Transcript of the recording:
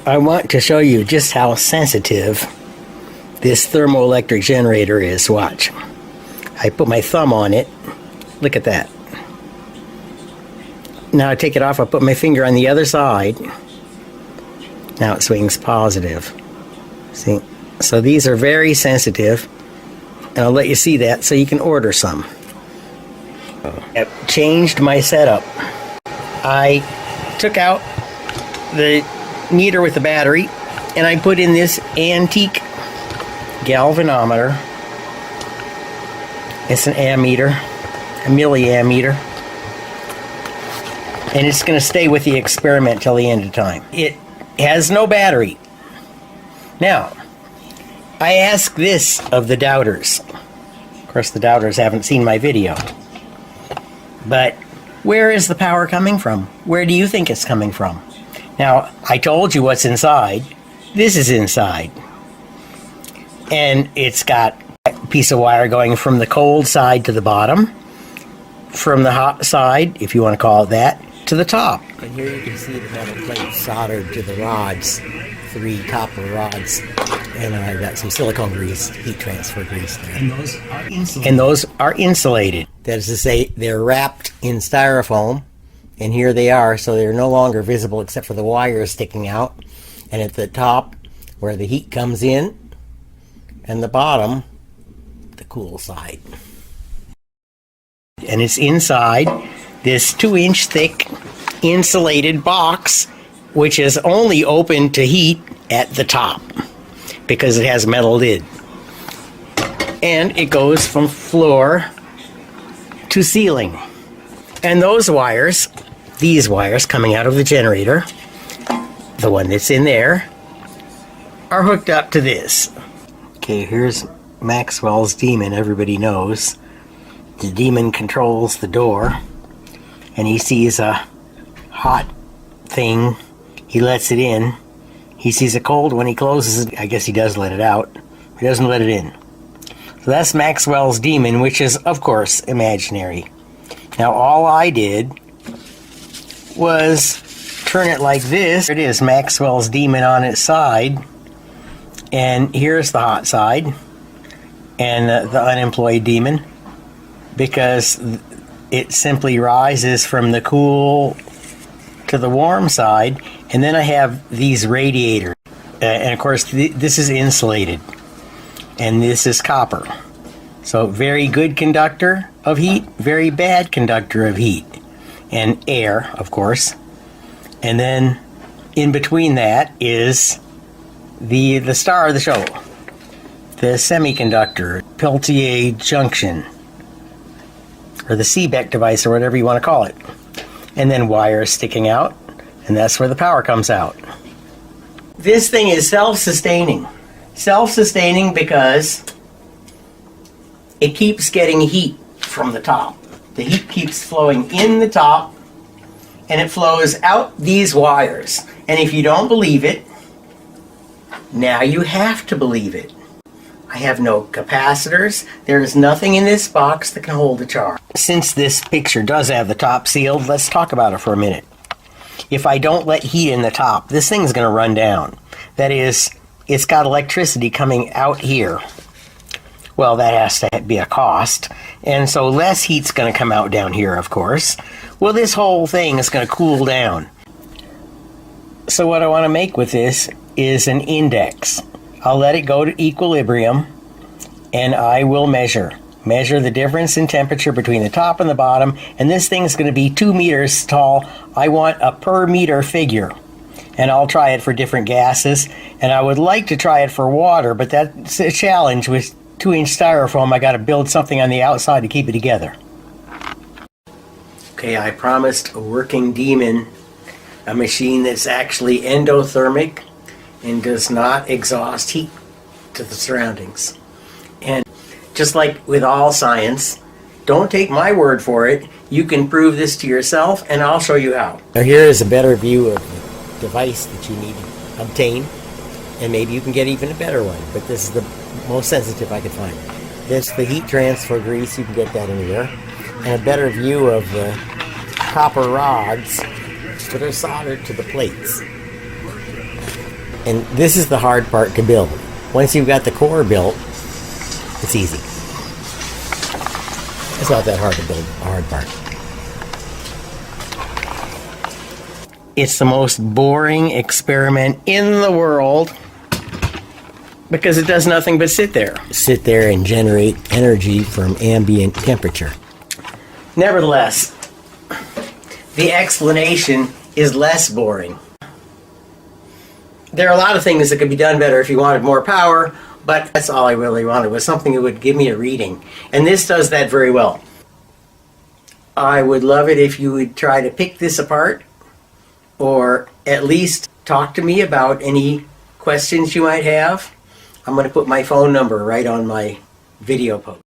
I want to show you just how sensitive this thermoelectric generator is. Watch. I put my thumb on it. Look at that. Now I take it off, I put my finger on the other side. Now it swings positive. See? So these are very sensitive. And I'll let you see that so you can order some. I've changed my setup. I took out the meter with the battery and I put in this antique galvanometer. It's an ammeter, a milliammeter, and it's going to stay with the experiment till the end of time. It has no battery. Now, I ask this of the doubters. Of course, the doubters haven't seen my video. But where is the power coming from? Where do you think it's coming from? Now, I told you what's inside. This is inside. And it's got a piece of wire going from the cold side to the bottom, from the hot side, if you want to call it that, to the top. And here you can see the metal plate soldered to the rods, 3 copper rods, and I got some silicone grease, heat transfer grease there. And those are insulated. And those are insulated. That is to say, they're wrapped in styrofoam, and here they are, so they're no longer visible except for the wires sticking out. And at the top, where the heat comes in, and the bottom, the cool side. And it's inside this 2-inch thick insulated box, which is only open to heat at the top because it has a metal lid. And it goes from floor to ceiling. And those wires, these wires coming out of the generator, the one that's in there, are hooked up to this. Okay, here's Maxwell's demon, everybody knows. The demon controls the door, and he sees a hot thing, he lets it in. He sees a cold one, he closes it. I guess he does let it out. He doesn't let it in. So that's Maxwell's demon, which is, of course, imaginary. Now, all I did was turn it like this. There it is, Maxwell's demon on its side. And here's the hot side and the unemployed demon, because it simply rises from the cool to the warm side. And then I have these radiators. And of course, this is insulated. And this is copper. So very good conductor of heat, very bad conductor of heat. And air, of course. And then in between that is the star of the show, the semiconductor, Peltier junction, or the Seebeck device, or whatever you want to call it. And then wires sticking out, and that's where the power comes out. This thing is self-sustaining. Self-sustaining because it keeps getting heat from the top. The heat keeps flowing in the top, and it flows out these wires. And if you don't believe it, now you have to believe it. I have no capacitors. There is nothing in this box that can hold a charge. Since this picture does have the top sealed, let's talk about it for a minute. If I don't let heat in the top, this thing's going to run down. That is, it's got electricity coming out here. Well, that has to be a cost. And so less heat's going to come out down here, of course. Well, this whole thing is going to cool down. So what I want to make with this is an index. I'll let it go to equilibrium, and I will measure the difference in temperature between the top and the bottom, and this thing's going to be 2 meters tall. I want a per meter figure, and I'll try it for different gases, and I would like to try it for water, but that's a challenge. With 2-inch styrofoam, I got to build something on the outside to keep it together. Okay, I promised a working demon, a machine that's actually endothermic and does not exhaust heat to the surroundings. And just like with all science, don't take my word for it. You can prove this to yourself, and I'll show you how. Now here is a better view of the device that you need to obtain, and maybe you can get even a better one, but this is the most sensitive I could find. This is the heat transfer grease, you can get that anywhere, and a better view of the copper rods that are soldered to the plates. And this is the hard part to build. Once you've got the core built, it's easy. It's not that hard to build, the hard part. It's the most boring experiment in the world because it does nothing but sit there. Sit there and generate energy from ambient temperature. Nevertheless, the explanation is less boring. There are a lot of things that could be done better if you wanted more power, but that's all I really wanted, was something that would give me a reading. And this does that very well. I would love it if you would try to pick this apart, or at least talk to me about any questions you might have. I'm going to put my phone number right on my video post.